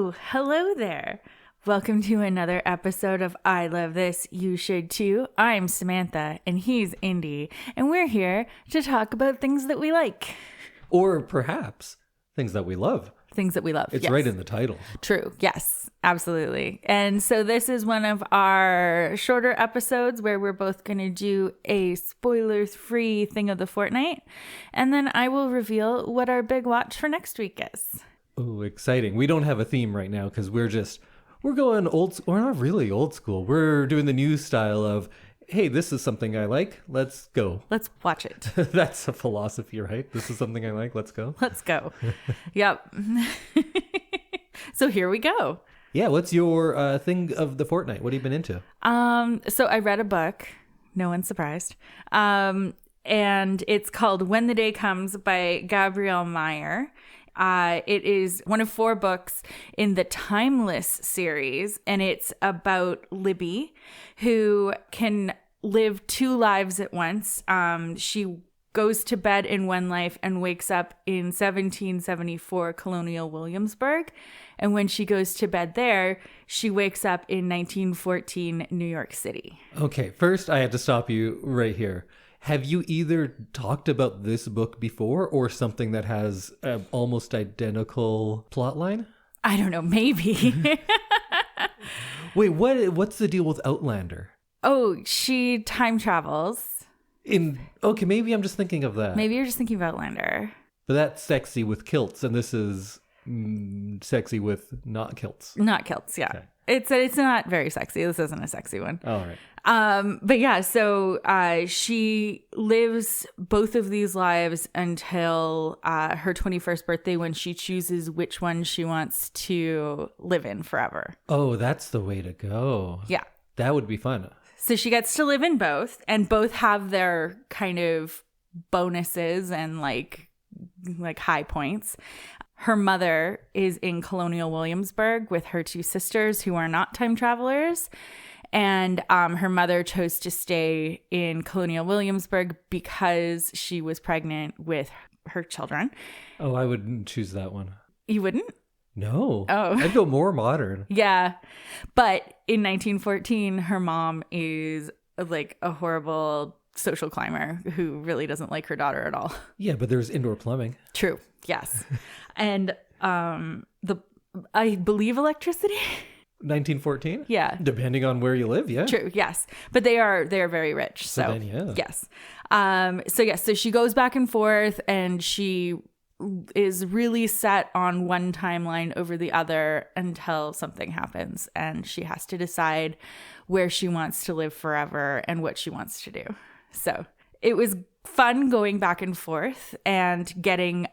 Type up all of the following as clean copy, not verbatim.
Oh, hello there. Welcome to another episode of I Love This, You Should Too. I'm Samantha, and he's Indy, and we're here to talk about things that we like. Or perhaps things that we love. Things that we love. It's yes. right in the title. True. Yes, absolutely. And so this is one of our shorter episodes where we're both going to do a spoilers-free thing of the fortnight. And then I will reveal what our big watch for next week is. Oh, exciting. We don't have a theme right now because we're going old school. We're not really old school. We're doing the new style of, hey, this is something I like. Let's go. Let's watch it. That's a philosophy, right? This is something I like. Let's go. Let's go. Yep. So here we go. Yeah. What's your thing of the fortnight? What have you been into? So I read a book. No one's surprised. And it's called When the Day Comes by Gabrielle Meyer. It is one of 4 books in the Timeless series, and it's about Libby, who can live 2 lives at once. She goes to bed in one life and wakes up in 1774 Colonial Williamsburg. And when she goes to bed there, she wakes up in 1914 New York City. Okay, first I had to stop you right here. Have you either talked about this book before or something that has an almost identical plotline? I don't know, maybe. Wait, what's the deal with Outlander? Oh, she time travels. Okay, maybe I'm just thinking of that. Maybe you're just thinking of Outlander. But that's sexy with kilts, and this is sexy with not kilts. Not kilts, yeah. Okay. It's not very sexy. This isn't a sexy one. All right. But yeah, so she lives both of these lives until her 21st birthday when she chooses which one she wants to live in forever. Oh, that's the way to go. Yeah. That would be fun. So she gets to live in both, and both have their kind of bonuses and like high points. Her mother is in Colonial Williamsburg with her 2 sisters who are not time travelers. And her mother chose to stay in Colonial Williamsburg because she was pregnant with her children. Oh, I wouldn't choose that one. You wouldn't? No. Oh. I'd go more modern. Yeah. But in 1914, her mom is like a horrible social climber who really doesn't like her daughter at all. Yeah, but there's indoor plumbing. True. Yes. And I believe electricity. 1914? Yeah. Depending on where you live, yeah. True, yes. But they are very rich. So then, yeah. Yes. So she goes back and forth, and she is really set on one timeline over the other until something happens, and she has to decide where she wants to live forever and what she wants to do. So it was fun going back and forth and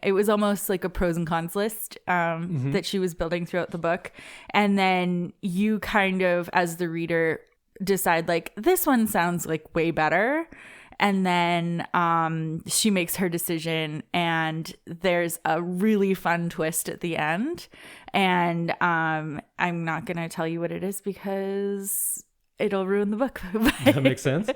it was almost like a pros and cons list that she was building throughout the book. And then you kind of, as the reader, decide like, this one sounds like way better. And then she makes her decision, and there's a really fun twist at the end. And I'm not going to tell you what it is because it'll ruin the book. That makes sense.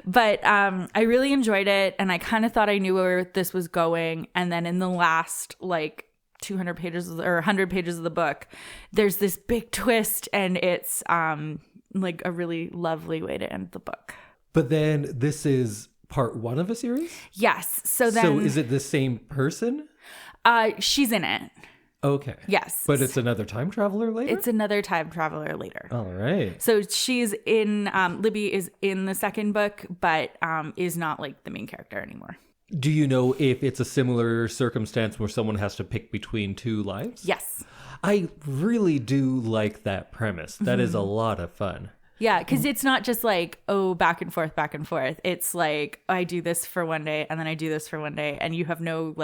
But I really enjoyed it, and I kind of thought I knew where this was going. And then in the last 200 pages or 100 pages of the book, there's this big twist, and it's a really lovely way to end the book. But then this is part 1 of a series? Yes. So is it the same person? She's in it. Okay. Yes. But it's another time traveler later? It's another time traveler later. All right. So she's in, Libby is in the second book, but is not like the main character anymore. Do you know if it's a similar circumstance where someone has to pick between 2 lives? Yes. I really do like that premise. That is a lot of fun. Yeah, because it's not just like, oh, back and forth, back and forth. It's like, I do this for one day, and then I do this for one day, and you have no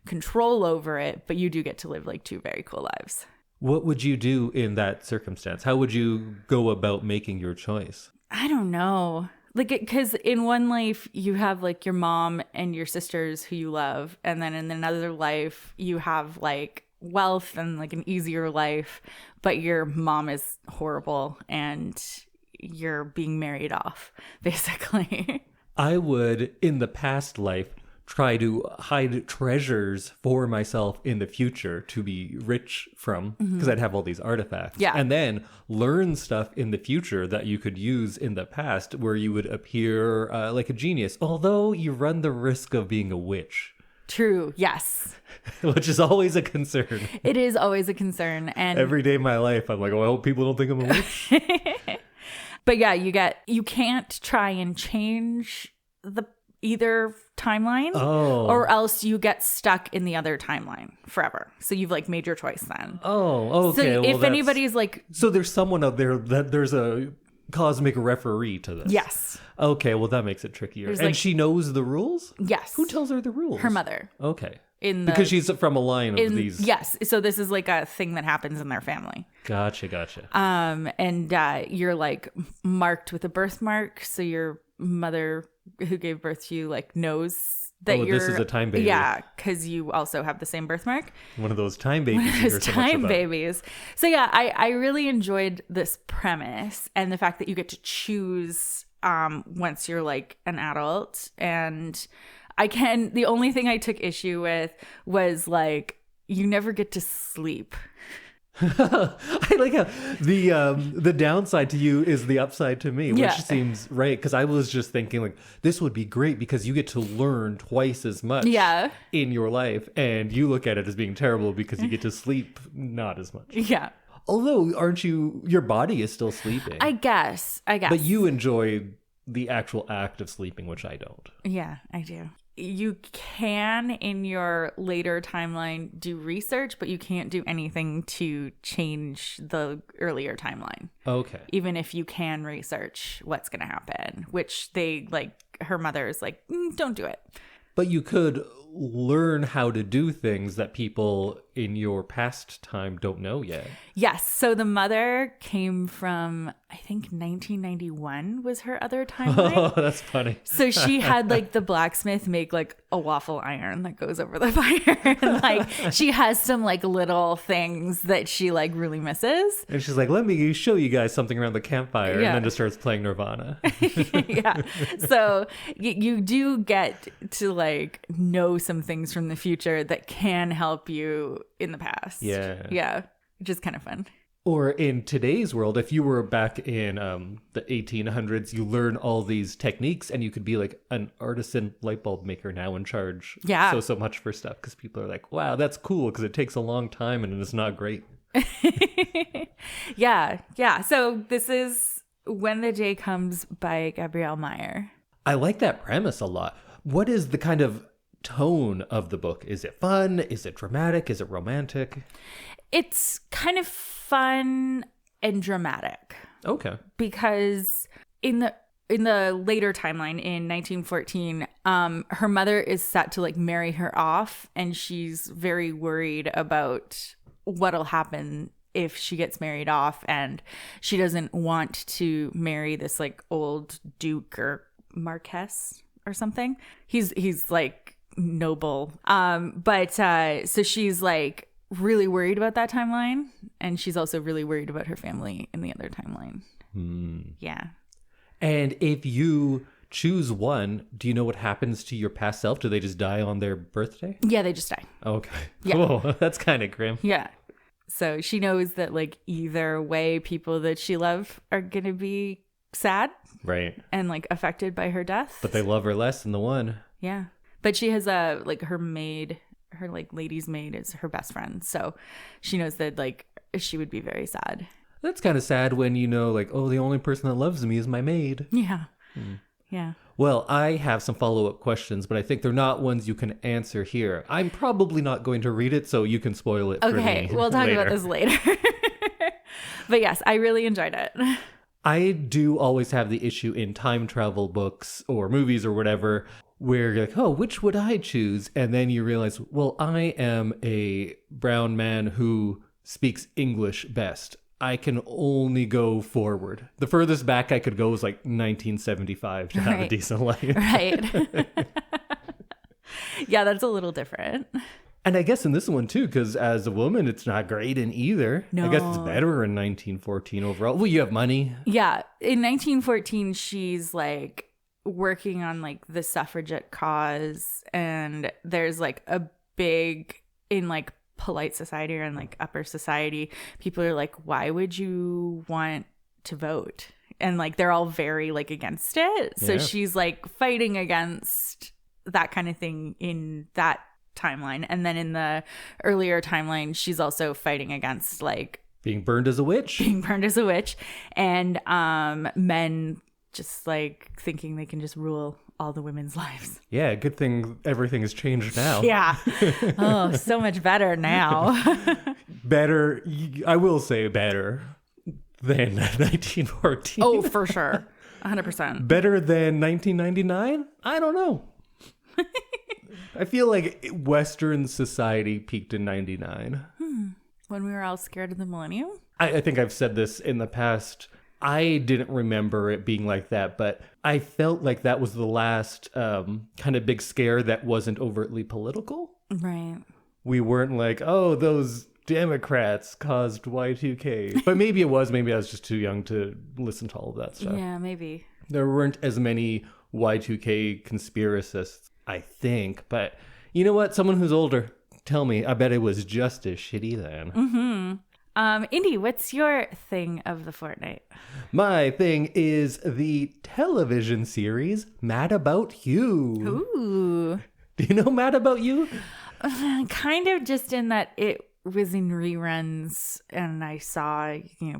control over it, but you do get to live 2 very cool lives. What would you do in that circumstance? How would you go about making your choice? I don't know. Because in one life, you have your mom and your sisters who you love, and then in another life, you have wealth and an easier life, but your mom is horrible and you're being married off, basically. I would, in the past life, try to hide treasures for myself in the future to be rich from, because I'd have all these artifacts. Yeah. And then learn stuff in the future that you could use in the past, where you would appear like a genius, although you run the risk of being a witch. True. Yes. Which is always a concern. It is always a concern. And every day of my life, I'm like, oh, I hope people don't think I'm a witch. But yeah, you can't try and change either timeline, or else you get stuck in the other timeline forever. So you've like made your choice then. Oh, okay. So if anybody's like, so there's someone out there that there's a cosmic referee to this. yes, Okay, well that makes it trickier. There's and like- she knows the rules? yes, Who tells her the rules? her mother Okay. because she's from a line of these. Yes, so this is like a thing that happens in their family. Gotcha. And you're like marked with a birthmark, so your mother who gave birth to you like knows that you're this is a time baby. Yeah, because you also have the same birthmark. One of those time babies. You hear Those so much time about. babies. So yeah, I really enjoyed this premise and the fact that you get to choose once you're like an adult. And the only thing I took issue with was like, you never get to sleep. I like how the downside to you is the upside to me, which Yeah. seems right, because I was just thinking like this would be great because you get to learn twice as much in your life, and you look at it as being terrible because you get to sleep not as much. Yeah. Although your body is still sleeping. I guess. But you enjoy the actual act of sleeping, which I don't. Yeah, I do. You can, in your later timeline, do research, but you can't do anything to change the earlier timeline. Okay. Even if you can research what's going to happen, which her mother is like, don't do it. But you could learn how to do things that people in your past time don't know yet. Yes. So the mother came from, I think 1991 was her other timeline. Oh, that's funny. So she had like the blacksmith make like a waffle iron that goes over the fire. And like she has some like little things that she like really misses. And she's like, let me show you guys something around the campfire. Yeah. And then just starts playing Nirvana. Yeah. So you do get to like know some things from the future that can help you in the past. Yeah. Yeah. Which is kind of fun. Or in today's world, if you were back in the 1800s, you learn all these techniques and you could be like an artisan light bulb maker now and charge so much for stuff, because people are like, wow, that's cool because it takes a long time and it's not great. Yeah. So this is When the Day Comes by Gabrielle Meyer. I like that premise a lot. What is the kind of tone of the book? Is it fun? Is it dramatic? Is it romantic? It's kind of fun and dramatic. Okay. Because in the later timeline in 1914, her mother is set to like marry her off, and she's very worried about what'll happen if she gets married off, and she doesn't want to marry this like old duke or marquess or something. He's like noble. So she's like really worried about that timeline, and she's also really worried about her family in the other timeline. Yeah. And if you choose one, do you know what happens to your past self? Do they just die on their birthday? Yeah, they just die. Okay. Yeah. Cool. That's kind of grim. Yeah. So she knows that like either way, people that she loves are gonna be sad Right. and like affected by her death. But they love her less than the one. Yeah. But she has her maid, her like lady's maid is her best friend. So she knows that like she would be very sad. That's kind of sad when you know, like, oh, the only person that loves me is my maid. Yeah. Yeah. Well, I have some follow-up questions, but I think they're not ones you can answer here. I'm probably not going to read it, so you can spoil it for me. Okay, we'll talk about this later. But yes, I really enjoyed it. I do always have the issue in time travel books or movies or whatever where you're like, oh, which would I choose? And then you realize, well, I am a brown man who speaks English best. I can only go forward. The furthest back I could go was like 1975 to have a decent life. Right. Yeah, that's a little different. And I guess in this one too, because as a woman, it's not great in either. No. I guess it's better in 1914 overall. Well, you have money. Yeah. In 1914, she's like working on like the suffragette cause, and there's like a big in like polite society or in like upper society, people are like, why would you want to vote? And like they're all very like against it. So she's like fighting against that kind of thing in that timeline. And then in the earlier timeline, she's also fighting against like being burned as a witch. And men just like thinking they can just rule all the women's lives. Yeah, good thing everything has changed now. Yeah. Oh, so much better now. Better, I will say better than 1914. Oh, for sure. 100%. Better than 1999? I don't know. I feel like Western society peaked in 99. When we were all scared of the millennium? I think I've said this in the past. I didn't remember it being like that, but I felt like that was the last kind of big scare that wasn't overtly political. Right. We weren't like, oh, those Democrats caused Y2K. But maybe it was. Maybe I was just too young to listen to all of that stuff. Yeah, maybe. There weren't as many Y2K conspiracists, I think. But you know what? Someone who's older, tell me. I bet it was just as shitty then. Mm-hmm. Indy, what's your thing of the fortnight? My thing is the television series Mad About You. Ooh. Do you know Mad About You? Kind of, just in that it was in reruns and I saw,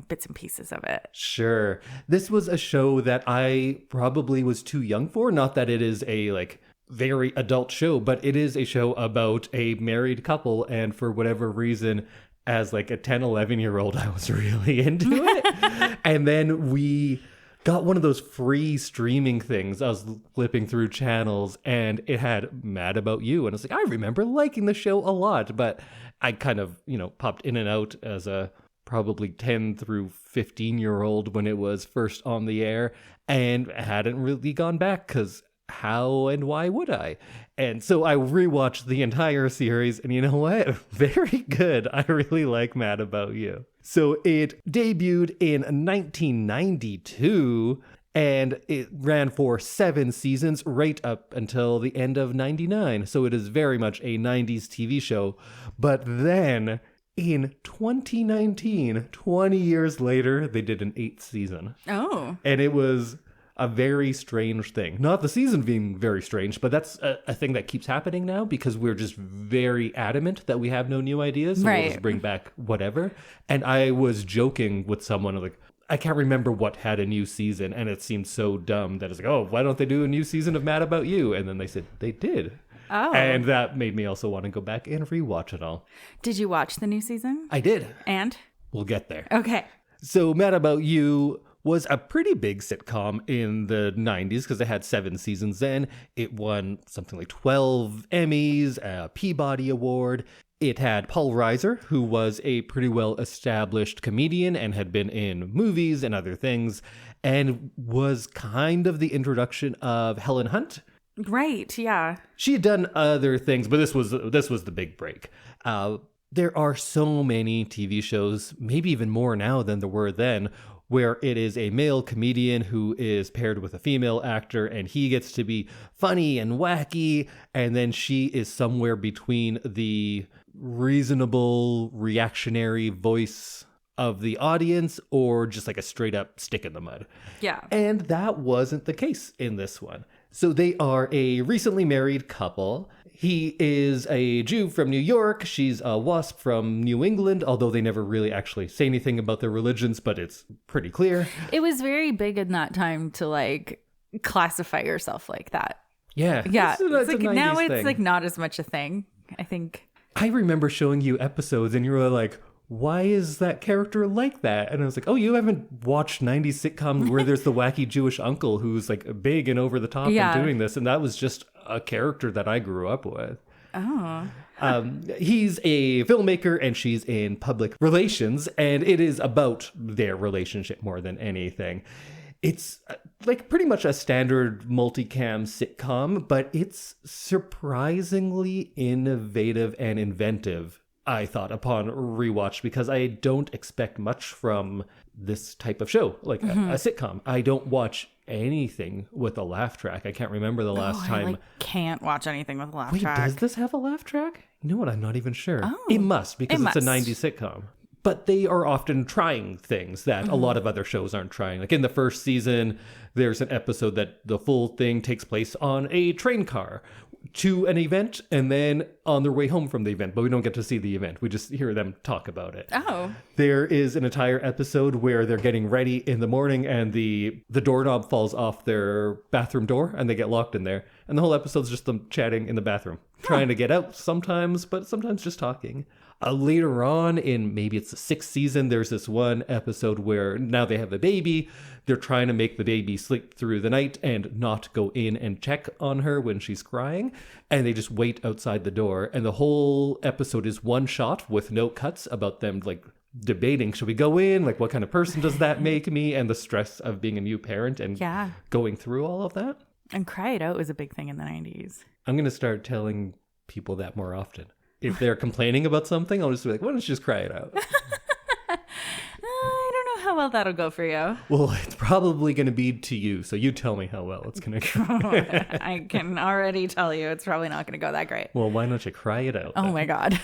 bits and pieces of it. Sure. This was a show that I probably was too young for. Not that it is a very adult show, but it is a show about a married couple, and for whatever reason, as a 10, 11-year-old, I was really into it. And then we got one of those free streaming things. I was flipping through channels and it had Mad About You. And I was like, I remember liking the show a lot. But I kind of, popped in and out as a probably 10 through 15-year-old when it was first on the air, and hadn't really gone back because how and why would I? And so I rewatched the entire series, and you know what? Very good. I really like Mad About You. So it debuted in 1992, and it ran for 7 seasons right up until the end of 99. So it is very much a 90s TV show. But then in 2019, 20 years later, they did an 8th season. Oh. And it was a very strange thing. Not the season being very strange, but that's a thing that keeps happening now because we're just very adamant that we have no new ideas. So right. We'll just bring back whatever. And I was joking with someone I can't remember what had a new season, and it seemed so dumb that it's oh, why don't they do a new season of Mad About You? And then they said they did. Oh. And that made me also want to go back and rewatch it all. Did you watch the new season? I did. And? We'll get there. Okay. So Mad About You was a pretty big sitcom in the 90s because it had 7 seasons then. It won something like 12 Emmys, a Peabody Award. It had Paul Reiser, who was a pretty well-established comedian and had been in movies and other things, and was kind of the introduction of Helen Hunt. Right, yeah. She had done other things, but this was the big break. There are so many TV shows, maybe even more now than there were then, where it is a male comedian who is paired with a female actor, and he gets to be funny and wacky, and then she is somewhere between the reasonable, reactionary voice of the audience or just a straight up stick in the mud. Yeah. And that wasn't the case in this one. So they are a recently married couple. He is a Jew from New York. She's a WASP from New England, although they never really actually say anything about their religions, but it's pretty clear. It was very big in that time to classify yourself like that. Yeah. Yeah. It's now thing. It's not as much a thing, I think. I remember showing you episodes and you were like, why is that character like that? And I was like, oh, you haven't watched 90s sitcoms where there's the wacky Jewish uncle who's big and over the top and doing this. And that was just a character that I grew up with. Oh. He's a filmmaker and she's in public relations, and it is about their relationship more than anything. It's pretty much a standard multicam sitcom, but it's surprisingly innovative and inventive, I thought, upon rewatch, because I don't expect much from this type of show, a sitcom. I don't watch anything with a laugh track. I can't remember the last time. I can't watch anything with a laugh Wait, track. does this have a laugh track? You know what? I'm not even sure. Oh, it must, because it's a must. 90s sitcom. But they are often trying things that a lot of other shows aren't trying. Like in the first season, there's an episode that the full thing takes place on a train car to an event and then on their way home from the event. But we don't get to see the event. We just hear them talk about it. Oh. There is an entire episode where they're getting ready in the morning and the doorknob falls off their bathroom door and they get locked in there. And the whole episode's just them chatting in the bathroom, trying to get out sometimes, but sometimes just talking. Later on in maybe it's the 6th season, there's this one episode where now they have a baby. They're trying to make the baby sleep through the night and not go in and check on her when she's crying. And they just wait outside the door. And the whole episode is one shot with no cuts about them like debating, should we go in? Like, what kind of person does that make me? And the stress of being a new parent and going through all of that. And Cry It Out was a big thing in the 90s. I'm going to start telling people that more often. If they're complaining about something, I'll just be like, why don't you just cry it out? I don't know how well that'll go for you. Well, it's probably going to be to you, so you tell me how well it's going to go. I can already tell you it's probably not going to go that great. Well, why don't you cry it out? Oh my God.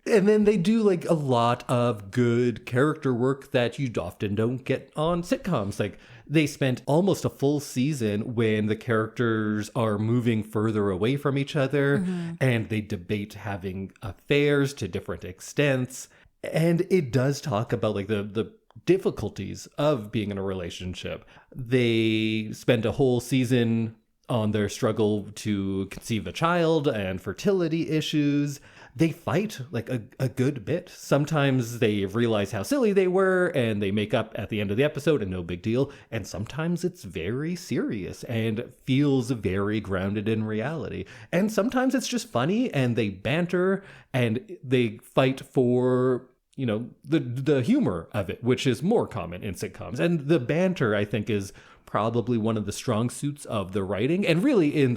And then they do like a lot of good character work that you often don't get on sitcoms. Like they spent almost a full season when the characters are moving further away from each other and they debate having affairs to different extents. And it does talk about like the difficulties of being in a relationship. They spend a whole season on their struggle to conceive a child and fertility issues. They fight like a good bit. Sometimes they realize how silly they were and they make up at the end of the episode and no big deal. And sometimes it's very serious and feels very grounded in reality. And sometimes it's just funny and they banter and they fight for, you know, the humor of it, which is more common in sitcoms. And the banter, I think, is probably one of the strong suits of the writing and really in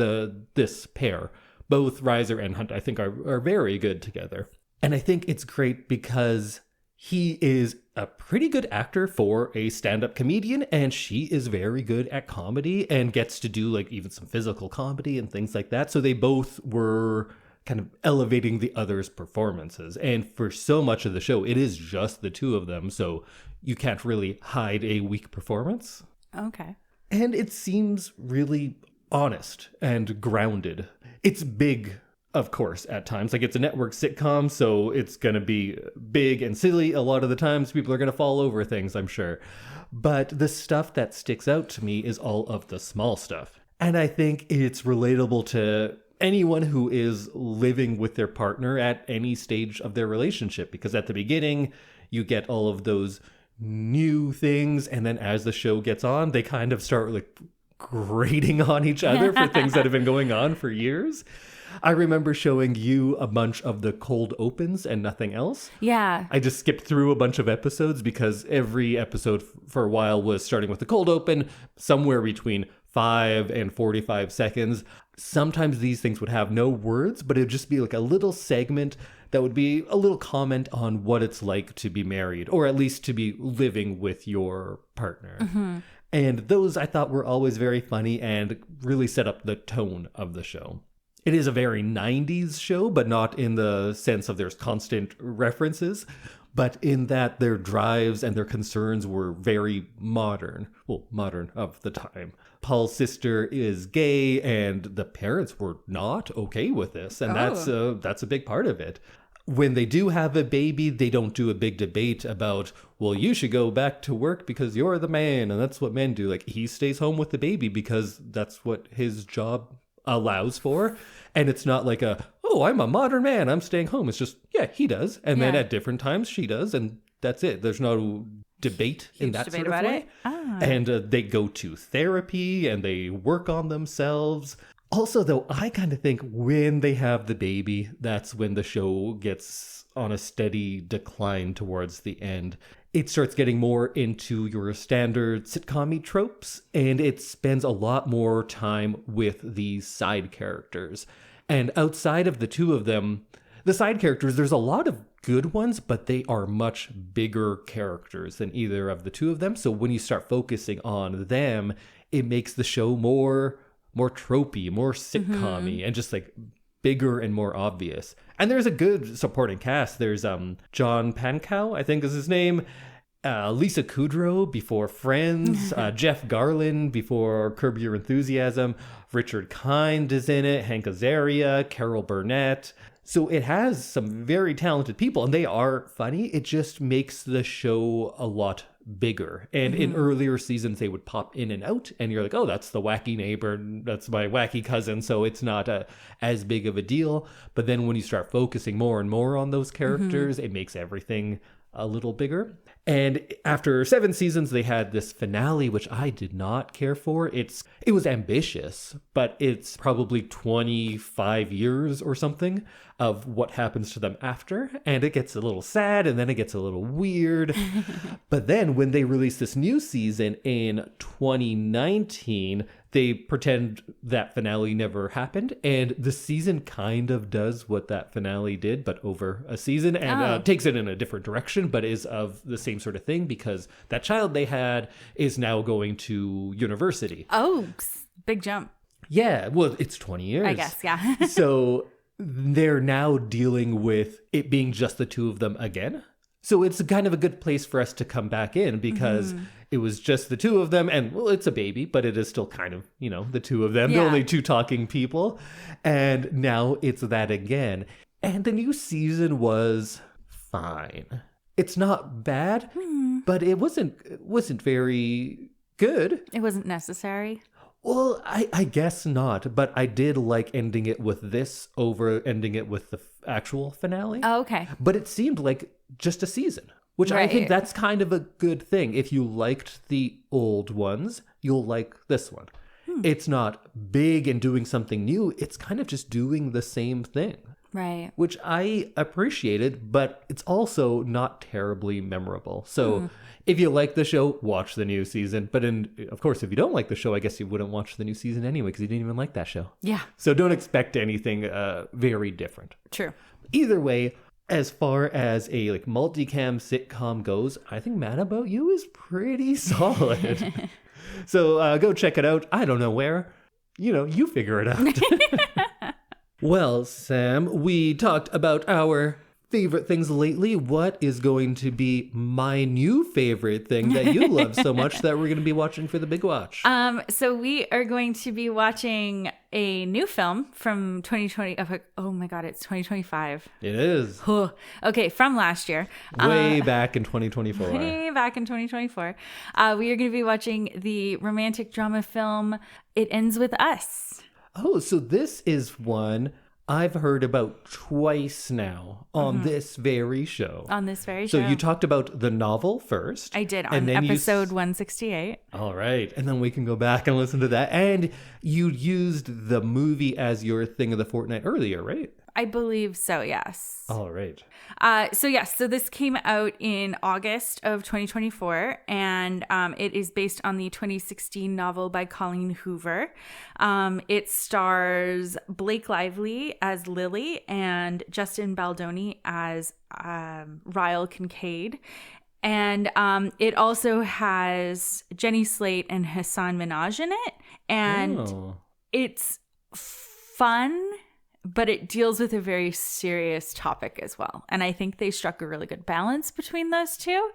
this pair. Both Reiser and Hunt, I think, are very good together. And I think it's great because he is a pretty good actor for a stand-up comedian, and she is very good at comedy and gets to do like even some physical comedy and things like that. So they both were kind of elevating the other's performances. And for so much of the show, it is just the two of them. So you can't really hide a weak performance. Okay. And it seems really honest and grounded. It's big, of course, at times. Like, it's a network sitcom, so it's going to be big and silly. A lot of the times, people are going to fall over things, I'm sure. But the stuff that sticks out to me is all of the small stuff. And I think it's relatable to anyone who is living with their partner at any stage of their relationship. Because at the beginning, you get all of those new things. And then as the show gets on, they kind of start, like, grating on each other for things that have been going on for years. I remember showing you a bunch of the cold opens and nothing else. Yeah. I just skipped through a bunch of episodes because every episode for a while was starting with the cold open, somewhere between 5 and 45 seconds. Sometimes these things would have no words, but it would just be like a little segment that would be a little comment on what it's like to be married, or at least to be living with your partner. Mm-hmm. And those I thought were always very funny and really set up the tone of the show. It is a very 90s show, but not in the sense of there's constant references, but in that their drives and their concerns were very modern. Well, modern of the time. Paul's sister is gay, and the parents were not okay with this, and that's a big part of it. When they do have a baby, they don't do a big debate about, well, you should go back to work because you're the man, and that's what men do. Like, he stays home with the baby because that's what his job allows for. And it's not like oh, I'm a modern man, I'm staying home. It's just, yeah, he does. And then at different times she does, and that's it. There's no debate in that sort of way. And they go to therapy and they work on themselves. Also, though, I kind of think when they have the baby, that's when the show gets on a steady decline towards the end. It starts getting more into your standard sitcom-y tropes, and it spends a lot more time with these side characters. And outside of the two of them, the side characters, there's a lot of good ones, but they are much bigger characters than either of the two of them. So when you start focusing on them, it makes the show more tropey, more sitcom-y, and just like bigger and more obvious. And there's a good supporting cast. There's John Pankow, I think is his name. Lisa Kudrow before Friends. Jeff Garlin before Curb Your Enthusiasm. Richard Kind is in it. Hank Azaria, Carol Burnett. So it has some very talented people, and they are funny. It just makes the show a lot bigger. And in earlier seasons, they would pop in and out, and you're like, oh, that's the wacky neighbor, that's my wacky cousin, so it's not as big of a deal. But then when you start focusing more and more on those characters, it makes everything a little bigger. And after 7 seasons, they had this finale, which I did not care for. It was ambitious, but it's probably 25 years or something of what happens to them after. And it gets a little sad, and then it gets a little weird. But then when they released this new season in 2019, they pretend that finale never happened. And the season kind of does what that finale did, but over a season, and takes it in a different direction, but is of the same sort of thing, because that child they had is now going to university. Oh, big jump. Yeah, well, it's 20 years. I guess, yeah. So they're now dealing with it being just the two of them again. So it's kind of a good place for us to come back in, because it was just the two of them, and well, it's a baby, but it is still kind of, the two of them, the only two talking people. And now it's that again. And the new season was fine. It's not bad, but it wasn't very good. It wasn't necessary. Well, I guess not, but I did like ending it with this over ending it with the actual finale. Oh, okay. But it seemed like just a season, which I think that's kind of a good thing. If you liked the old ones, you'll like this one. It's not big and doing something new. It's kind of just doing the same thing. Right. Which I appreciated, but it's also not terribly memorable. So if you like the show, watch the new season. But of course, if you don't like the show, I guess you wouldn't watch the new season anyway, because you didn't even like that show. Yeah. So don't expect anything very different. True. Either way, as far as a multicam sitcom goes, I think Mad About You is pretty solid. So go check it out. I don't know where. You figure it out. Well, Sam, we talked about our favorite things lately. What is going to be my new favorite thing that you love so much that we're going to be watching for the big watch? So we are going to be watching a new film from 2020. Oh my God, it's 2025. It is. Okay, from last year. Way back in 2024. Way back in 2024. We are going to be watching the romantic drama film It Ends With Us. Oh, so this is one I've heard about twice now on this very show. On this very show. So you talked about the novel first. I did, on episode 168. All right. And then we can go back and listen to that. And you used the movie as your thing of the fortnight earlier, right? I believe so, yes. All right. So this came out in August of 2024, and it is based on the 2016 novel by Colleen Hoover. It stars Blake Lively as Lily and Justin Baldoni as Ryle Kincaid. And it also has Jenny Slate and Hassan Minhaj in it. And it's fun, but it deals with a very serious topic as well. And I think they struck a really good balance between those two.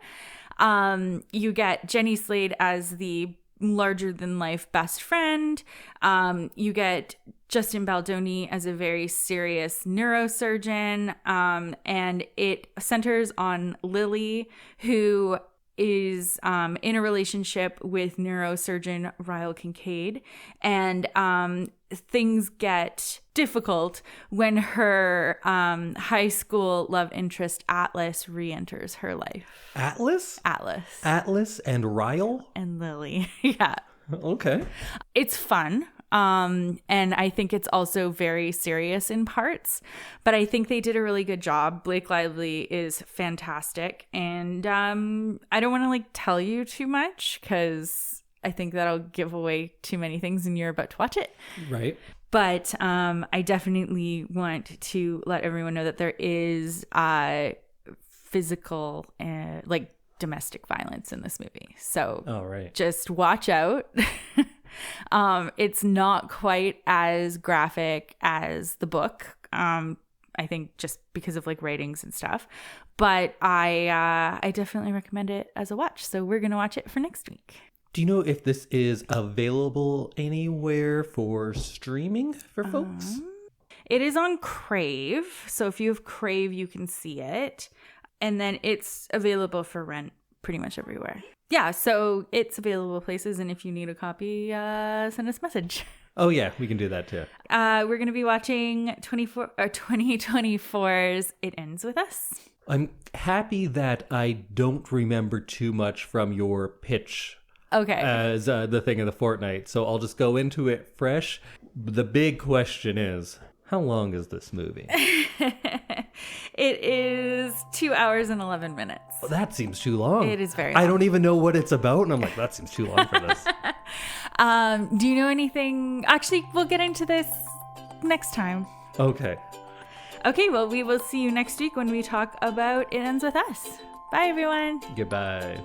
You get Jenny Slate as the larger-than-life best friend. You get Justin Baldoni as a very serious neurosurgeon. And it centers on Lily, who is in a relationship with neurosurgeon Ryle Kincaid. And things get difficult when her high school love interest Atlas re-enters her life. Atlas? Atlas. Atlas and Ryle? And Lily. Yeah. Okay. It's fun. And I think it's also very serious in parts, but I think they did a really good job. Blake Lively is fantastic. And I don't want to tell you too much, because I think that'll give away too many things and you're about to watch it. Right. But I definitely want to let everyone know that there is physical domestic violence in this movie. So all right. Just watch out. It's not quite as graphic as the book. I think just because of like ratings and stuff. But I definitely recommend it as a watch. So we're going to watch it for next week. Do you know if this is available anywhere for streaming for folks? It is on Crave. So if you have Crave, you can see it. And then it's available for rent pretty much everywhere. Yeah, so it's available places. And if you need a copy, send us a message. Oh, yeah, we can do that too. We're going to be watching 2024's It Ends With Us. I'm happy that I don't remember too much from your pitch as the thing of the fortnight. So I'll just go into it fresh. The big question is, how long is this movie? It is 2 hours and 11 minutes. Well, that seems too long. It is very long. I don't even know what it's about. And I'm like, that seems too long for this. Do you know anything? Actually, we'll get into this next time. Okay. Okay, well, we will see you next week when we talk about It Ends With Us. Bye, everyone. Goodbye.